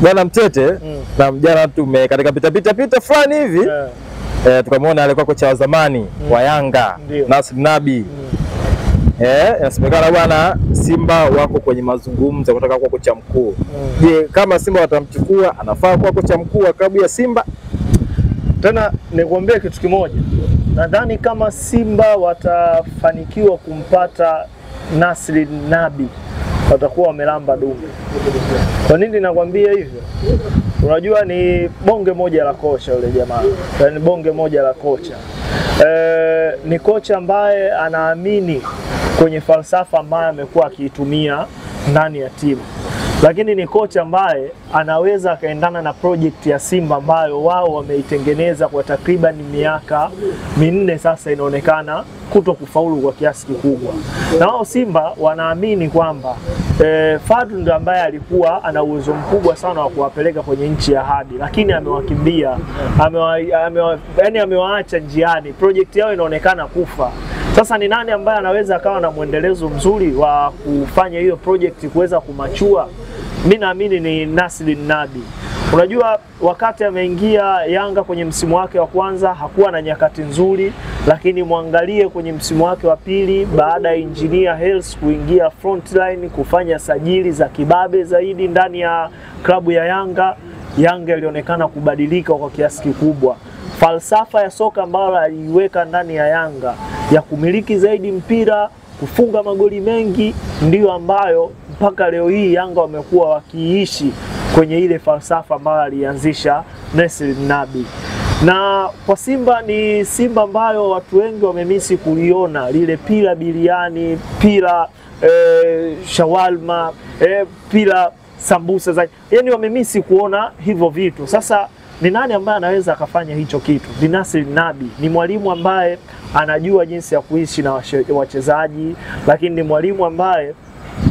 Bwana Mtete na mjana katika pita fulani hivi tukamwona alikuwa kocha wa zamani wa Yanga Nasri Nabi. Inasemekana bwana Simba wako kwenye mazungumzo kutaka kuwa kocha mkuu. Je, kama Simba watamchukua anafaa kuwa kocha mkuu wa klabu ya Simba? Tena nikwambie kitu kimoja. Nadhani kama Simba watafanikiwa kumpata Nasri Nabi watakuwa wamelamba dume. Kwa nini nakwambia hivyo? Unajua ni bonge moja la kocha yule jamaa. Ni bonge moja la kocha. Ni kocha ambaye anaamini kwenye falsafa ambayo amekuwa akiitumia ndani ya timu. Lakini ni kocha ambaye anaweza akaendana na project ya Simba ambayo wao wameitengeneza kwa takriban miaka 4 sasa, inaonekana kuto kufaulu kwa kiasi kikubwa. Na wao Simba wanaamini kwamba Fadlu ndiye ambaye alikuwa ana uwezo mkubwa sana wa kuwapeleka kwenye nchi ya ahadi, lakini amewakimbia, amewaacha njiani. Project yao inaonekana kufa. Sasa ni nani ambaye anaweza akawa na muendelezo mzuri wa kufanya hiyo project kuweza kumachua? Mimi naamini ni Nasri Nabi. Unajua wakati ameingia Yanga kwenye msimu wake wa kwanza hakuwa na nyakati nzuri, lakini muangalie kwenye msimu wake wa pili baada ya Engineer Hersi kuingia frontline kufanya sajili za kibabe zaidi ndani ya klabu ya Yanga, Yanga ilionekana kubadilika kwa kiasi kikubwa. Falsafa ya soka ambayo aliiweka ndani ya Yanga ya kumiliki zaidi mpira, kufunga magoli mengi, ndiyo ambayo mpaka leo hii Yanga wamekuwa wakiishi kwenye ile falsafa ambayo alianzisha Nasri Nabi. Na kwa Simba ni Simba ambayo watu wengi wamemisi kuliona lile pila biliani, pila shawalma, pila sambusa za, yani wamemisi kuona hivyo vitu. Sasa ni nani ambaye anaweza akafanya hicho kitu? Ni Nasri Nabi. Ni mwalimu ambaye anajua jinsi ya kuishi na wachezaji, lakini ni mwalimu ambaye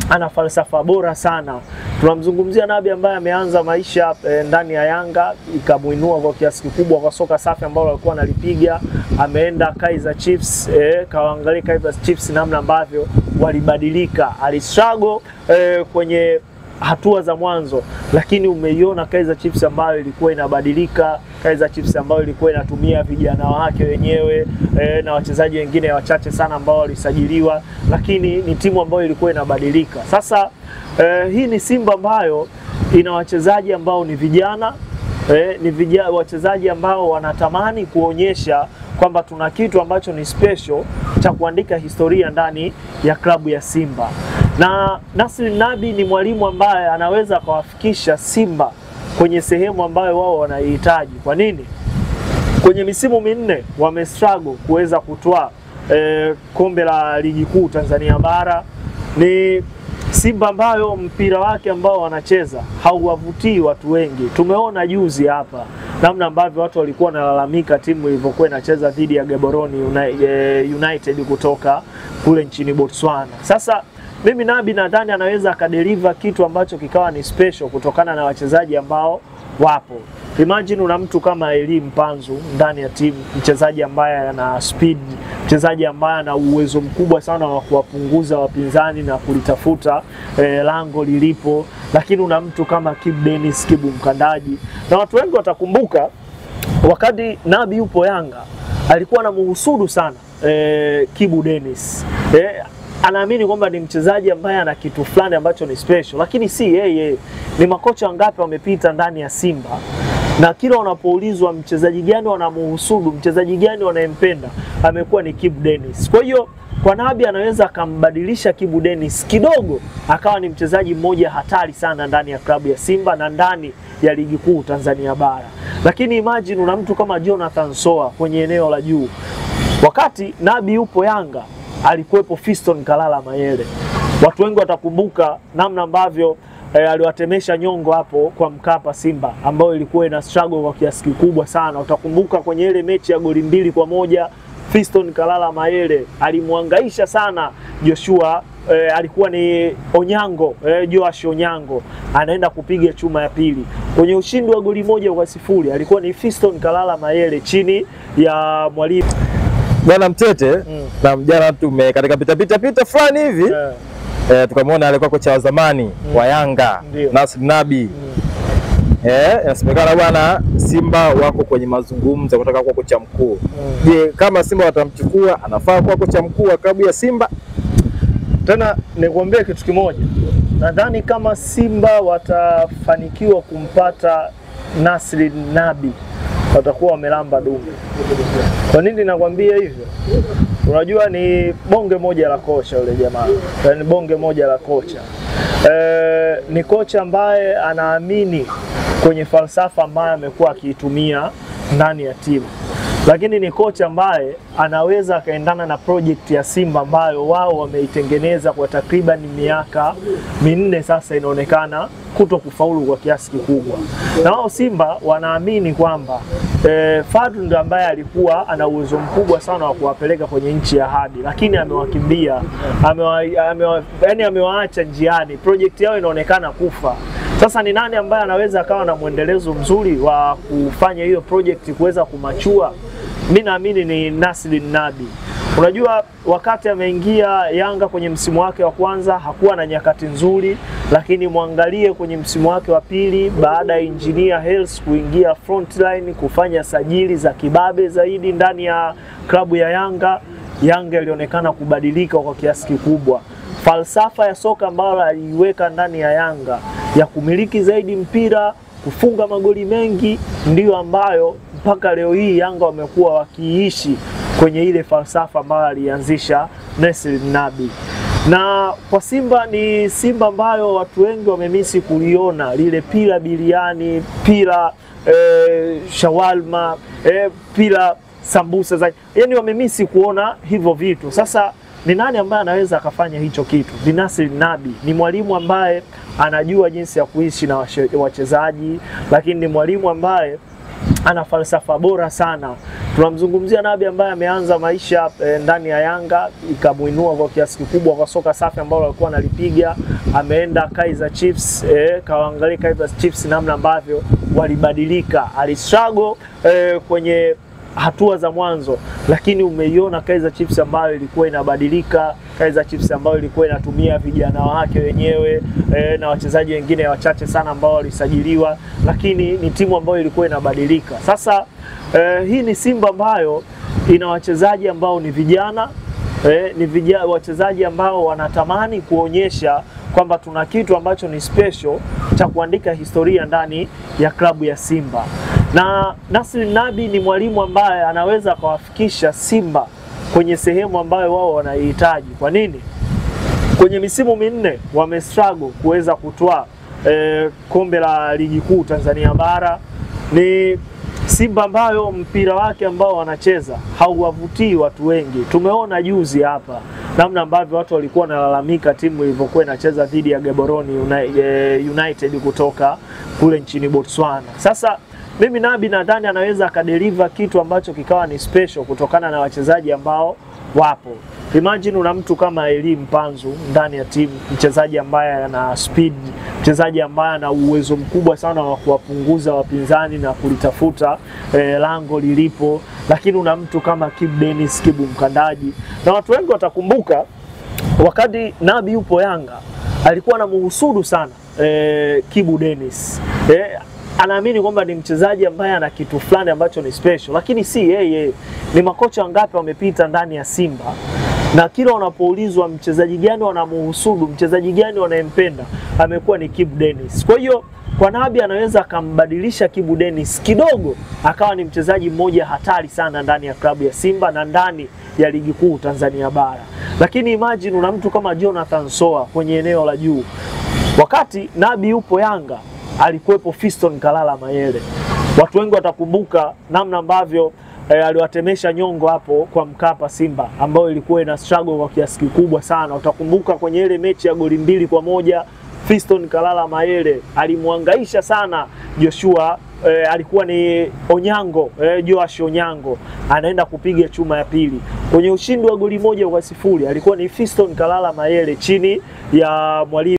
ana falsafa bora sana. Tunamzungumzia Nabi ambaye ameanza maisha ndani ya Yanga, ikamuinua kwa kiasi kikubwa kwa soka safi ambalo alikuwa analipiga. Ameenda Kaizer Chiefs, kaangalia Kaizer Chiefs namna ambavyo walibadilika. Alistruggle kwenye hatua za mwanzo, lakini umeiona Kaizer Chiefs ambayo ilikuwa inabadilika, Kaizer Chiefs ambayo ilikuwa inatumia vijana wake wenyewe na wachezaji wengine wachache sana ambao walisajiliwa, lakini ni timu ambayo ilikuwa inabadilika. Sasa hii ni Simba ambayo ina wachezaji ambao ni vijana, wachezaji ambao wanatamani kuonyesha kwamba tuna kitu ambacho ni special cha kuandika historia ndani ya klabu ya Simba. Na Nasri Nabi ni mwalimu ambaye anaweza kuwafikisha Simba kwenye sehemu ambayo wao wanahitaji. Kwa nini? Kwenye misimu 4 wamestruggle kuweza kutoa kombe la ligi kuu Tanzania bara. Ni Simba ambayo mpira wake ambao wanacheza hauwavutii watu wengi. Tumeona juzi hapa namna ambavyo watu walikuwa wanalalamika timu ilivyokuwa inacheza dhidi ya Gaborone United kutoka kule nchini Botswana. Sasa mimi Nabi nadhani anaweza akadeliver kitu ambacho kikawa ni special kutokana na wachezaji ambao wapo. Imagine una mtu kama Elie Mpanzu ndani ya timu, mchezaji ambaye ana speed, mchezaji ambaye ana uwezo mkubwa sana wa kuwapunguza wapinzani na kulitafuta lango lilipo. Lakini una mtu kama Kibu Denis, Kibu Mkandaji. Na watu wengi watakumbuka wakati Nabi yupo Yanga alikuwa anamuhusudu sana Kibu Denis. Anaamini kwamba ni mchezaji ambaye ana kitu fulani ambacho ni special, lakini si yeye. Ni makocha wangapi wamepita ndani ya Simba na kila wanapoulizwa mchezaji gani wanamuhusudu, mchezaji gani wanayempenda, amekuwa ni Kibu Denis. Kwa hiyo kwa Nabi anaweza akambadilisha Kibu Denis kidogo akawa ni mchezaji mmoja hatari sana ndani ya klabu ya Simba na ndani ya ligi kuu Tanzania bara. Lakini imagine una mtu kama Jonathan Soa kwenye eneo la juu. Wakati Nabi yupo Yanga alikuwepo Fiston Kalala Mayele. Watu wengi watakumbuka namna ambavyo aliwatemesha nyongo hapo kwa Mkapa Simba, ambayo ilikuwa ina struggle kwa kiasi kikubwa sana. Utakumbuka kwenye ile mechi ya goli 2-1 Fiston Kalala Mayele alimuhangaisha sana Joshua, alikuwa ni Onyango, Joash Onyango anaenda kupiga chuma ya pili. Kwenye ushindi wa goli 1-0 alikuwa ni Fiston Kalala Mayele chini ya mwalimu Bwana Mtete na mjana katika pita fulani hivi tukamwona alikuwa kocha wa zamani wa Yanga Nasri Nabi. Inasemekana bwana Simba wako kwenye mazungumzo kutaka kwa kocha mkuu. Je, kama Simba watamchukua anafaa kuwa kocha mkuu wa klabu ya Simba? Tena nikwambie kitu kimoja. Nadhani kama Simba watafanikiwa kumpata Nasri Nabi watakuwa wamelamba dume. Kwa nini nakwambia hivyo? Unajua ni bonge moja la kocha yule jamaa. Ni bonge moja la kocha. Ni kocha ambaye anaamini kwenye falsafa ambayo amekuwa akiitumia ndani ya timu. Lakini ni kocha ambaye anaweza akaendana na project ya Simba ambayo wao wameitengeneza kwa takriban miaka 4 sasa, inaonekana kuto kufaulu kwa kiasi kikubwa. Na wao Simba wanaamini kwamba Fadlu ndo ambaye alikuwa ana uwezo mkubwa sana wa kuwapeleka kwenye nchi ya ahadi, lakini amewakimbia, amewaacha njiani. Project yao inaonekana kufa. Sasa ni nani ambaye anaweza akawa na mwendelezo mzuri wa kufanya hiyo project kuweza kumachua? Mimi naamini ni Nasri Nabi. Unajua wakati ameingia Yanga kwenye msimu wake wa kwanza hakuwa na nyakati nzuri, lakini muangalie kwenye msimu wake wa pili baada ya Engineer Hersi kuingia frontline kufanya sajili za kibabe zaidi ndani ya klabu ya Yanga, Yanga ilionekana kubadilika kwa kiasi kikubwa. Falsafa ya soka ambayo aliiweka ndani ya Yanga ya kumiliki zaidi mpira, kufunga magoli mengi, ndio ambayo mpaka leo hii Yanga wamekuwa wakiishi kwenye ile falsafa ambayo alianzisha Nasri Nabi. Na kwa Simba ni Simba ambayo watu wengi wamemisi kuliona lile pila biliani, pila shawalma, pila sambusa za. Yaani wamemisi kuona hivyo vitu. Sasa ni nani ambaye anaweza akafanya hicho kitu? Ni Nasri Nabi. Ni mwalimu ambaye anajua jinsi ya kuishi na wachezaji, lakini ni mwalimu ambaye ana falsafa bora sana. Tunamzungumzia Nabi ambaye ameanza maisha ndani ya Yanga, ikamuinua kwa kiasi kikubwa kwa soka safi ambalo alikuwa analipiga. Ameenda Kaizer Chiefs, kaangalia Kaizer Chiefs namna ambavyo walibadilika. Alistruggle kwenye hatua za mwanzo, lakini umeiona Kaizer Chiefs ambayo ilikuwa inabadilika, Kaizer Chiefs ambayo ilikuwa inatumia vijana wake wenyewe na wachezaji wengine wachache sana ambao walisajiliwa, lakini ni timu ambayo ilikuwa inabadilika. Sasa hii ni Simba ambayo ina wachezaji ambao ni vijana, wachezaji ambao wanatamani kuonyesha kwamba tuna kitu ambacho ni special cha kuandika historia ndani ya klabu ya Simba. Na Nasri Nabi ni mwalimu ambaye anaweza kuwafikisha Simba kwenye sehemu ambayo wao wanaihitaji. Kwa nini? Kwenye misimu 4 wamestruggle kuweza kutoa kombe la ligi kuu Tanzania bara. Ni Simba ambayo mpira wake ambao wanacheza hauwavutii watu wengi. Tumeona juzi hapa namna ambavyo watu walikuwa wanalalamika timu ilivyokuwa inacheza dhidi ya Gaborone United kutoka kule nchini Botswana. Sasa mimi Nabi nadhani anaweza akadeliver kitu ambacho kikawa ni special kutokana na wachezaji ambao wapo. Imagine una mtu kama Eli Mpanzu ndani ya timu, mchezaji ambaye ana speed, mchezaji ambaye ana uwezo mkubwa sana wa kuwapunguza wapinzani na kulitafuta lango lilipo, lakini una mtu kama Kibu Dennis, Kibu Mkandaji. Na watu wengi watakumbuka wakati Nabi yupo Yanga alikuwa anamuhusudu sana Kibu Dennis. Anaamini kwamba ni mchezaji ambaye ana kitu fulani ambacho ni special, lakini si yeye. Ni makocha wangapi wamepita ndani ya Simba na kila unapoulizwa mchezaji gani wanamuhusudu, mchezaji gani wanayempenda, amekuwa ni Kibu Dennis. Kwa hiyo kwa Nabi anaweza akambadilisha Kibu Dennis kidogo akawa ni mchezaji mmoja hatari sana ndani ya klabu ya Simba na ndani ya ligi kuu Tanzania bara. Lakini imagine una mtu kama Jonathan Soa kwenye eneo la juu. Wakati Nabi yupo Yanga alikuwepo Fiston Kalala Mayele. Watu wengi watakumbuka namna ambavyo aliwatemesha nyongo hapo kwa Mkapa Simba, ambayo ilikuwa ina struggle kwa kiasi kikubwa sana. Utakumbuka kwenye ile mechi ya goli 2-1 Fiston Kalala Mayele alimwangaisha sana Joshua, alikuwa ni Onyango, Joash Onyango, anaenda kupiga chuma ya pili. Kwenye ushindi wa goli 1-0 alikuwa ni Fiston Kalala Mayele chini ya mwalimu